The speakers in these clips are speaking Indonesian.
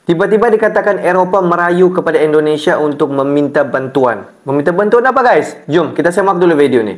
Tiba-tiba dikatakan Eropah merayu kepada Indonesia untuk meminta bantuan. Meminta bantuan apa guys? Jom kita simak dulu video ni.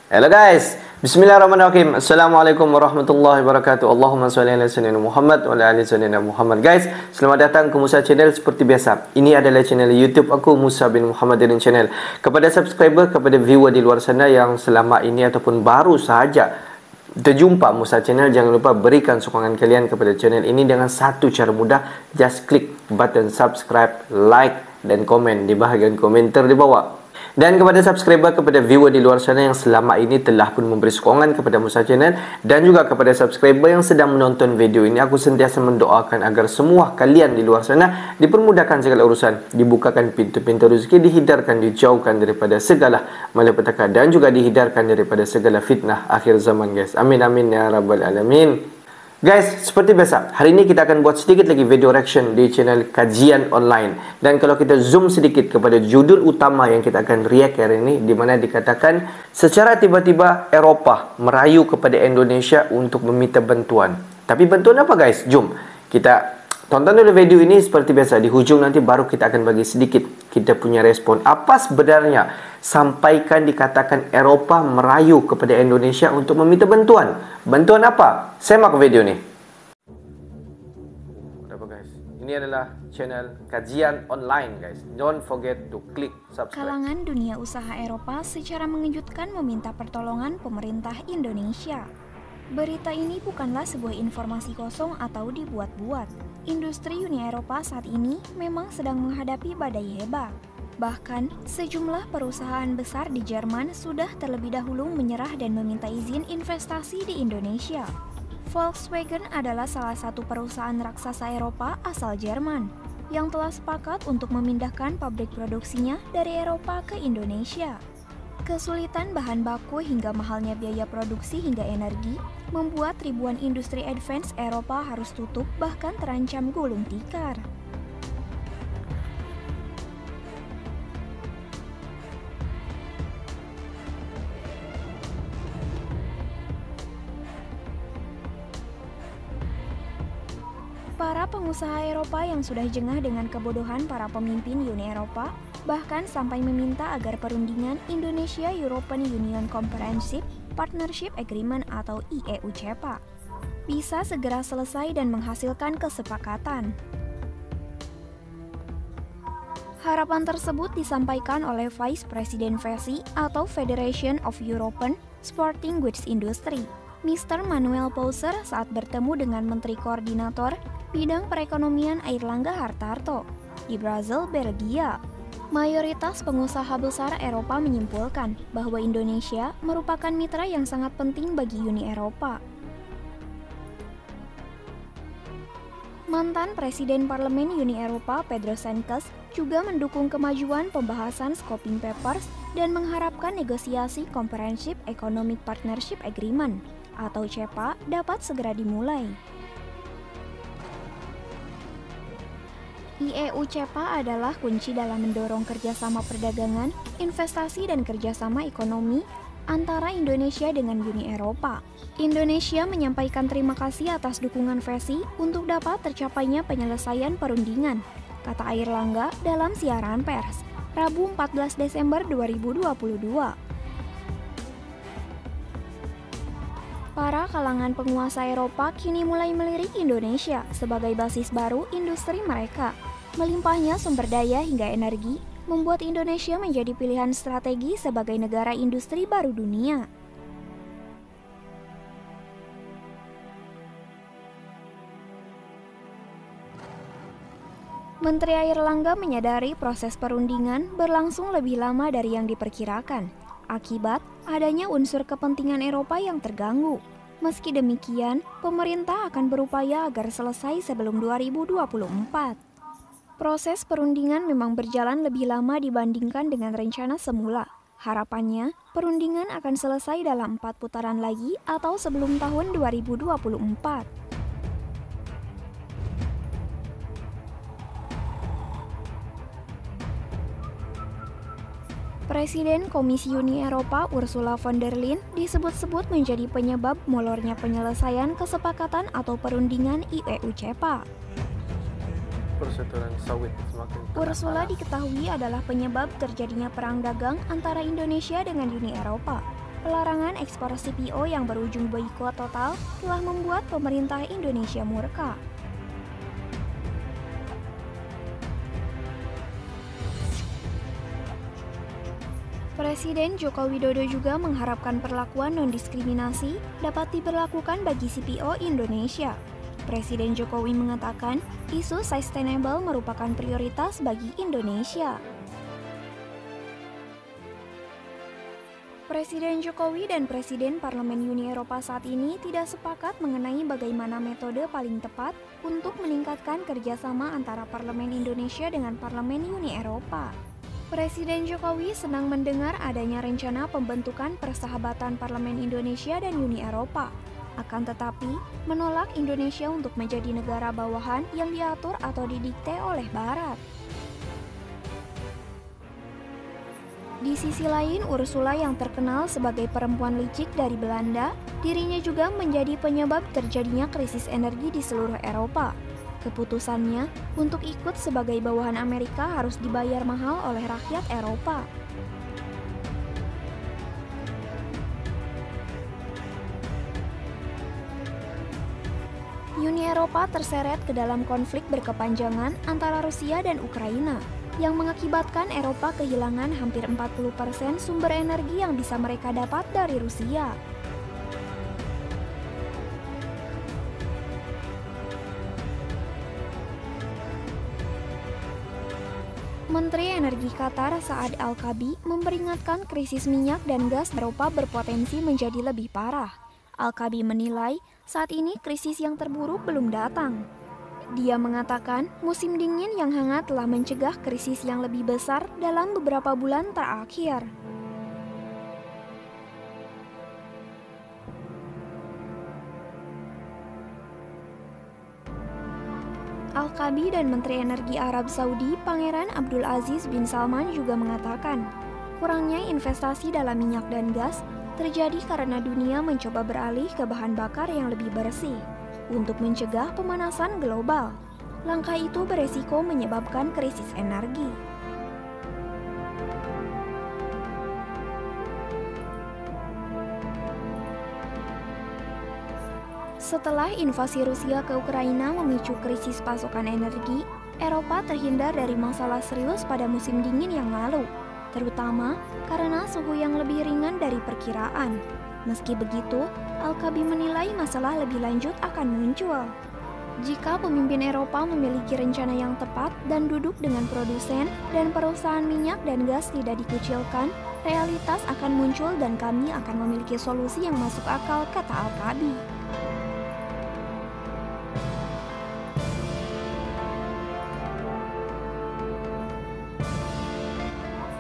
Hello guys, Bismillahirrahmanirrahim. Assalamualaikum warahmatullahi wabarakatuh. Allahumma salli ala sayyidina Muhammad wa ala ali sayyidina Muhammad. Guys, selamat datang ke Musa Channel seperti biasa. Ini adalah channel YouTube aku, Musa bin Muhammad Din Channel. Kepada subscriber, kepada viewer di luar sana yang selama ini ataupun baru sahaja terjumpa Musa Channel, jangan lupa berikan sokongan kalian kepada channel ini dengan satu cara mudah. Just klik button subscribe, like dan komen di bahagian komentar di bawah. Dan kepada subscriber, kepada viewer di luar sana yang selama ini telah pun memberi sokongan kepada Musa Channel, dan juga kepada subscriber yang sedang menonton video ini, aku sentiasa mendoakan agar semua kalian di luar sana dipermudahkan segala urusan, dibukakan pintu-pintu rezeki, dihindarkan, dijauhkan daripada segala malapetaka, dan juga dihindarkan daripada segala fitnah akhir zaman guys. Amin amin ya rabbal alamin. Guys, seperti biasa, hari ini kita akan buat sedikit lagi video reaction di channel Kajian Online. Dan kalau kita zoom sedikit kepada judul utama yang kita akan react hari ini, di mana dikatakan secara tiba-tiba Eropah merayu kepada Indonesia untuk meminta bantuan. Tapi bantuan apa guys? Jom kita tonton dulu video ini. Seperti biasa, di hujung nanti baru kita akan bagi sedikit kita punya respon. Apa sebenarnya sampaikan dikatakan Eropah merayu kepada Indonesia untuk meminta bantuan? Bantuan apa? Semak video ni. Apa guys? Ini adalah channel Kajian Online guys. Don't forget to click subscribe. Kalangan dunia usaha Eropah secara mengejutkan meminta pertolongan pemerintah Indonesia. Berita ini bukanlah sebuah informasi kosong atau dibuat-buat. Industri Uni Eropah saat ini memang sedang menghadapi badai hebat. Bahkan, sejumlah perusahaan besar di Jerman sudah terlebih dahulu menyerah dan meminta izin investasi di Indonesia. Volkswagen adalah salah satu perusahaan raksasa Eropah asal Jerman yang telah sepakat untuk memindahkan pabrik produksinya dari Eropah ke Indonesia. Kesulitan bahan baku hingga mahalnya biaya produksi hingga energi membuat ribuan industri advance Eropah harus tutup, bahkan terancam gulung tikar. Para pengusaha Eropah yang sudah jengah dengan kebodohan para pemimpin Uni Eropah bahkan sampai meminta agar perundingan Indonesia-European Union Comprehensive Partnership Agreement atau IEU-CEPA bisa segera selesai dan menghasilkan kesepakatan. Harapan tersebut disampaikan oleh Vice President FESI atau Federation of European Sporting Goods Industry, Mr. Manuel Pauser saat bertemu dengan Menteri Koordinator Bidang Perekonomian Airlangga Hartarto di Brussels, Belgia. Mayoritas pengusaha besar Eropah menyimpulkan bahwa Indonesia merupakan mitra yang sangat penting bagi Uni Eropah. Mantan Presiden Parlemen Uni Eropah Pedro Sánchez juga mendukung kemajuan pembahasan Scoping Papers dan mengharapkan negosiasi Comprehensive Economic Partnership Agreement atau CEPA dapat segera dimulai. IEU-CEPA adalah kunci dalam mendorong kerjasama perdagangan, investasi, dan kerjasama ekonomi antara Indonesia dengan Uni Eropah. Indonesia menyampaikan terima kasih atas dukungan FESI untuk dapat tercapainya penyelesaian perundingan, kata Airlangga dalam siaran pers, Rabu 14 Desember 2022. Para kalangan penguasa Eropah kini mulai melirik Indonesia sebagai basis baru industri mereka. Melimpahnya sumber daya hingga energi membuat Indonesia menjadi pilihan strategi sebagai negara industri baru dunia. Menteri Airlangga menyadari proses perundingan berlangsung lebih lama dari yang diperkirakan, akibat adanya unsur kepentingan Eropah yang terganggu. Meski demikian, pemerintah akan berupaya agar selesai sebelum 2024. Proses perundingan memang berjalan lebih lama dibandingkan dengan rencana semula. Harapannya, perundingan akan selesai dalam 4 putaran lagi atau sebelum tahun 2024. Presiden Komisi Uni Eropa Ursula von der Leyen disebut-sebut menjadi penyebab molornya penyelesaian kesepakatan atau perundingan IEU-CEPA. Perseteruan sawit semakin Ursula diketahui adalah penyebab terjadinya perang dagang antara Indonesia dengan Uni Eropa. Pelarangan ekspor CPO yang berujung boikot total telah membuat pemerintah Indonesia murka. Presiden Joko Widodo juga mengharapkan perlakuan non-diskriminasi dapat diberlakukan bagi CPO Indonesia. Presiden Jokowi mengatakan, isu sustainable merupakan prioritas bagi Indonesia. Presiden Jokowi dan Presiden Parlemen Uni Eropa saat ini tidak sepakat mengenai bagaimana metode paling tepat untuk meningkatkan kerjasama antara Parlemen Indonesia dengan Parlemen Uni Eropa. Presiden Jokowi senang mendengar adanya rencana pembentukan persahabatan Parlemen Indonesia dan Uni Eropa. Akan tetapi, menolak Indonesia untuk menjadi negara bawahan yang diatur atau didikte oleh Barat. Di sisi lain, Ursula yang terkenal sebagai perempuan licik dari Belanda, dirinya juga menjadi penyebab terjadinya krisis energi di seluruh Eropa. Keputusannya untuk ikut sebagai bawahan Amerika harus dibayar mahal oleh rakyat Eropa. Uni Eropa terseret ke dalam konflik berkepanjangan antara Rusia dan Ukraina, yang mengakibatkan Eropa kehilangan hampir 40% sumber energi yang bisa mereka dapat dari Rusia. Menteri Energi Qatar Saad Al-Kaabi memperingatkan krisis minyak dan gas Eropa berpotensi menjadi lebih parah. Al-Kaabi menilai saat ini krisis yang terburuk belum datang. Dia mengatakan musim dingin yang hangat telah mencegah krisis yang lebih besar dalam beberapa bulan terakhir. Al-Kaabi dan Menteri Energi Arab Saudi Pangeran Abdul Aziz bin Salman juga mengatakan, kurangnya investasi dalam minyak dan gas terjadi karena dunia mencoba beralih ke bahan bakar yang lebih bersih untuk mencegah pemanasan global. Langkah itu beresiko menyebabkan krisis energi. Setelah invasi Rusia ke Ukraina memicu krisis pasokan energi, Eropa terhindar dari masalah serius pada musim dingin yang lalu, terutama karena suhu yang lebih ringan dari perkiraan. Meski begitu, Al-Kaabi menilai masalah lebih lanjut akan muncul. Jika pemimpin Eropa memiliki rencana yang tepat dan duduk dengan produsen dan perusahaan minyak dan gas tidak dikucilkan, realitas akan muncul dan kami akan memiliki solusi yang masuk akal, kata Al-Kaabi.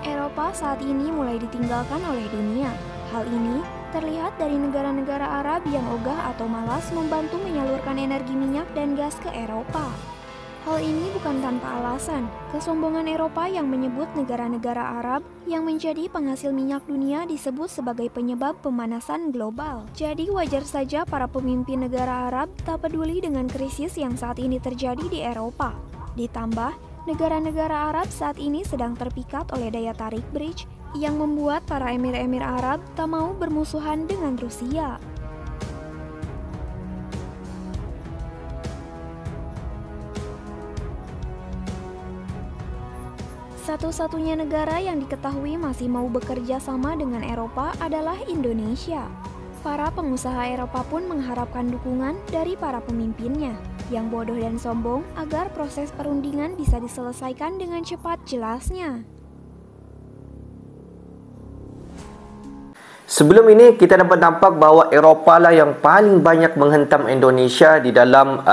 Eropa saat ini mulai ditinggalkan oleh dunia. Hal ini terlihat dari negara-negara Arab yang ogah atau malas membantu menyalurkan energi minyak dan gas ke Eropa. Hal ini bukan tanpa alasan. Kesombongan Eropa yang menyebut negara-negara Arab yang menjadi penghasil minyak dunia disebut sebagai penyebab pemanasan global. Jadi wajar saja para pemimpin negara Arab tak peduli dengan krisis yang saat ini terjadi di Eropa. Ditambah, negara-negara Arab saat ini sedang terpikat oleh daya tarik bridge yang membuat para emir-emir Arab tak mau bermusuhan dengan Rusia. Satu-satunya negara yang diketahui masih mau bekerja sama dengan Eropa adalah Indonesia. Para pengusaha Eropa pun mengharapkan dukungan dari para pemimpinnya yang bodoh dan sombong agar proses perundingan bisa diselesaikan dengan cepat, jelasnya. Sebelum ini kita dapat nampak bahawa Eropah lah yang paling banyak menghentam Indonesia di dalam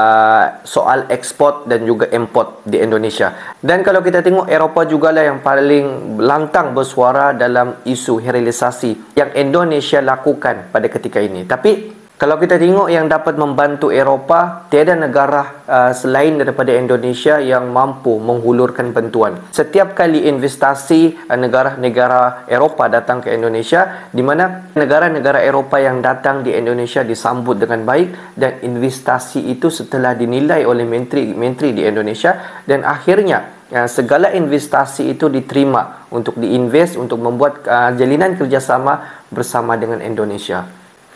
soal ekspor dan juga import di Indonesia. Dan kalau kita tengok, Eropah jugalah yang paling lantang bersuara dalam isu hilirisasi yang Indonesia lakukan pada ketika ini. Tapi Kalau kita tengok yang dapat membantu Eropah, tiada negara selain daripada Indonesia yang mampu menghulurkan bantuan. Setiap kali investasi negara-negara Eropah datang ke Indonesia, di mana negara-negara Eropah yang datang di Indonesia disambut dengan baik, dan investasi itu setelah dinilai oleh menteri di Indonesia, dan akhirnya segala investasi itu diterima untuk diinvest untuk membuat jalinan kerjasama bersama dengan Indonesia.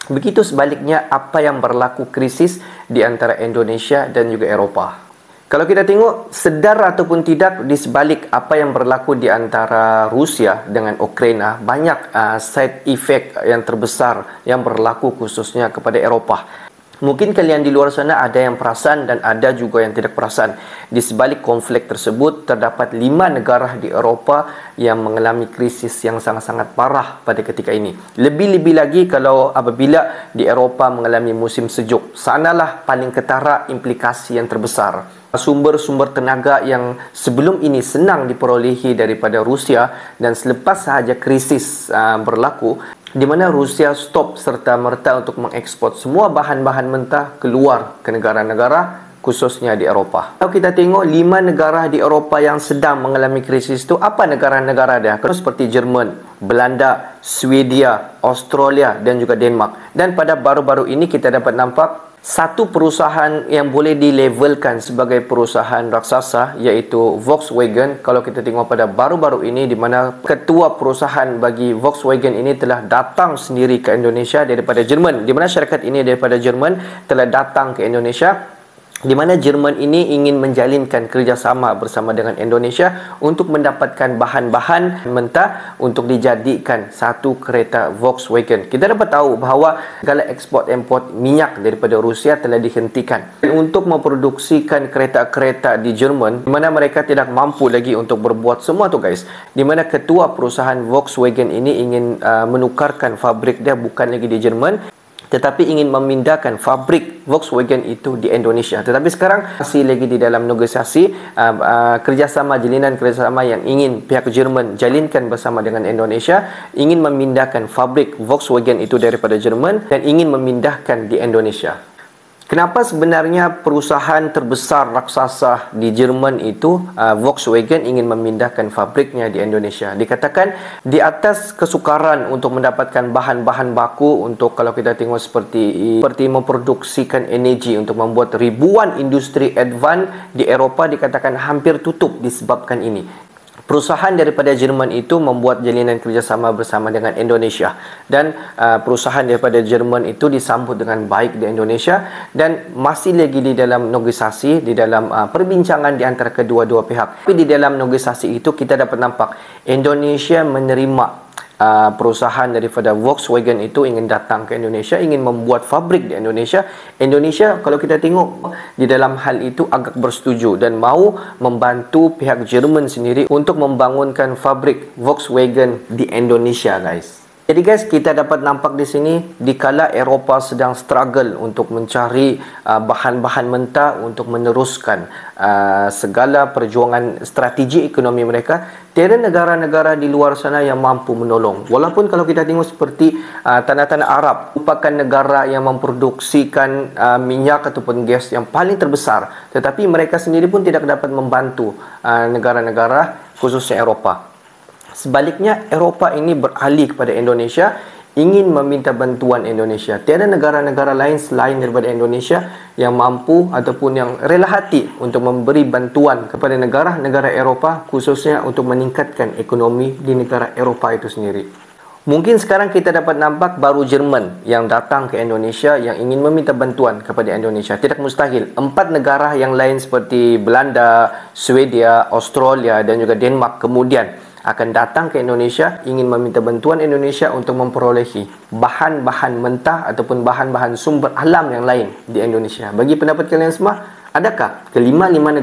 Begitu sebaliknya apa yang berlaku krisis di antara Indonesia dan juga Eropah. Kalau kita tengok, sedar ataupun tidak, di sebalik apa yang berlaku di antara Rusia dengan Ukraina, banyak side effect yang terbesar yang berlaku khususnya kepada Eropah. Mungkin kalian di luar sana ada yang perasan dan ada juga yang tidak perasan. Di sebalik konflik tersebut, terdapat 5 negara di Eropah yang mengalami krisis yang sangat-sangat parah pada ketika ini. Lebih-lebih lagi kalau apabila di Eropah mengalami musim sejuk. Sanalah paling ketara implikasi yang terbesar. Sumber-sumber tenaga yang sebelum ini senang diperolehi daripada Rusia, dan selepas sahaja krisis berlaku, di mana Rusia stop serta-merta untuk mengekspor semua bahan-bahan mentah keluar ke negara-negara khususnya di Eropah. Kalau kita tengok 5 negara di Eropah yang sedang mengalami krisis itu, apa negara-negara dia? Seperti Jerman, Belanda, Swedia, Australia dan juga Denmark. Dan pada baru-baru ini kita dapat nampak satu perusahaan yang boleh dilevelkan sebagai perusahaan raksasa, iaitu Volkswagen. Kalau kita tengok pada baru-baru ini, di mana ketua perusahaan bagi Volkswagen ini telah datang sendiri ke Indonesia daripada Jerman, di mana syarikat ini daripada Jerman telah datang ke Indonesia, di mana Jerman ini ingin menjalinkan kerjasama bersama dengan Indonesia untuk mendapatkan bahan-bahan mentah untuk dijadikan satu kereta Volkswagen. Kita dapat tahu bahawa segala ekspor-import minyak daripada Rusia telah dihentikan. Dan untuk memproduksikan kereta-kereta di Jerman, di mana mereka tidak mampu lagi untuk berbuat semua tu guys, di mana ketua perusahaan Volkswagen ini ingin menukarkan fabrik dia bukan lagi di Jerman, tetapi ingin memindahkan fabrik Volkswagen itu di Indonesia. Tetapi sekarang masih lagi di dalam negosiasi kerjasama, jalinan kerjasama yang ingin pihak Jerman jalinkan bersama dengan Indonesia, ingin memindahkan fabrik Volkswagen itu daripada Jerman dan ingin memindahkan di Indonesia. Kenapa sebenarnya perusahaan terbesar raksasa di Jerman itu, Volkswagen, ingin memindahkan fabriknya di Indonesia? Dikatakan di atas kesukaran untuk mendapatkan bahan-bahan baku untuk, kalau kita tengok seperti memproduksikan energi untuk membuat ribuan industri advance di Eropah, dikatakan hampir tutup disebabkan ini. Perusahaan daripada Jerman itu membuat jalinan kerjasama bersama dengan Indonesia, dan perusahaan daripada Jerman itu disambut dengan baik di Indonesia, dan masih lagi di dalam negosiasi, di dalam perbincangan di antara kedua-dua pihak. Tapi di dalam negosiasi itu kita dapat nampak Indonesia menerima perusahaan daripada Volkswagen itu ingin datang ke Indonesia, ingin membuat fabrik di Indonesia. Indonesia, kalau kita tengok di dalam hal itu, agak bersetuju dan mau membantu pihak Jerman sendiri untuk membangunkan fabrik Volkswagen di Indonesia guys. Jadi guys, kita dapat nampak di sini, dikala Eropah sedang struggle untuk mencari bahan-bahan mentah untuk meneruskan segala perjuangan strategi ekonomi mereka, tiada negara-negara di luar sana yang mampu menolong. Walaupun kalau kita tengok seperti tanah-tanah Arab merupakan negara yang memproduksikan minyak ataupun gas yang paling terbesar, tetapi mereka sendiri pun tidak dapat membantu negara-negara khususnya Eropah. Sebaliknya, Eropah ini beralih kepada Indonesia, ingin meminta bantuan Indonesia. Tiada negara-negara lain selain daripada Indonesia yang mampu ataupun yang rela hati untuk memberi bantuan kepada negara-negara Eropah, khususnya untuk meningkatkan ekonomi di negara Eropah itu sendiri. Mungkin sekarang kita dapat nampak baru Jerman yang datang ke Indonesia yang ingin meminta bantuan kepada Indonesia. Tidak mustahil 4 negara yang lain seperti Belanda, Swedia, Australia dan juga Denmark kemudian akan datang ke Indonesia, ingin meminta bantuan Indonesia untuk memperolehi bahan-bahan mentah ataupun bahan-bahan sumber alam yang lain di Indonesia. Bagi pendapat kalian semua, adakah kelima-lima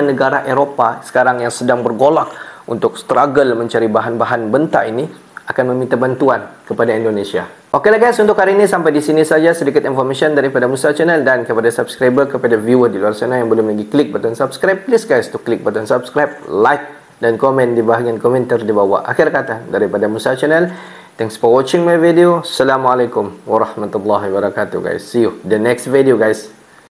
negara Eropah sekarang yang sedang bergolak untuk struggle mencari bahan-bahan mentah ini akan meminta bantuan kepada Indonesia? Okeylah guys, untuk hari ini sampai di sini saja sedikit information daripada Musa Channel, dan kepada subscriber, kepada viewer di luar sana yang belum lagi klik button subscribe, please guys to klik button subscribe, like dan komen di bahagian komentar di bawah. Akhir kata daripada Musa Channel, Thanks for watching my video. Assalamualaikum warahmatullahi wabarakatuh guys. See you the next video guys.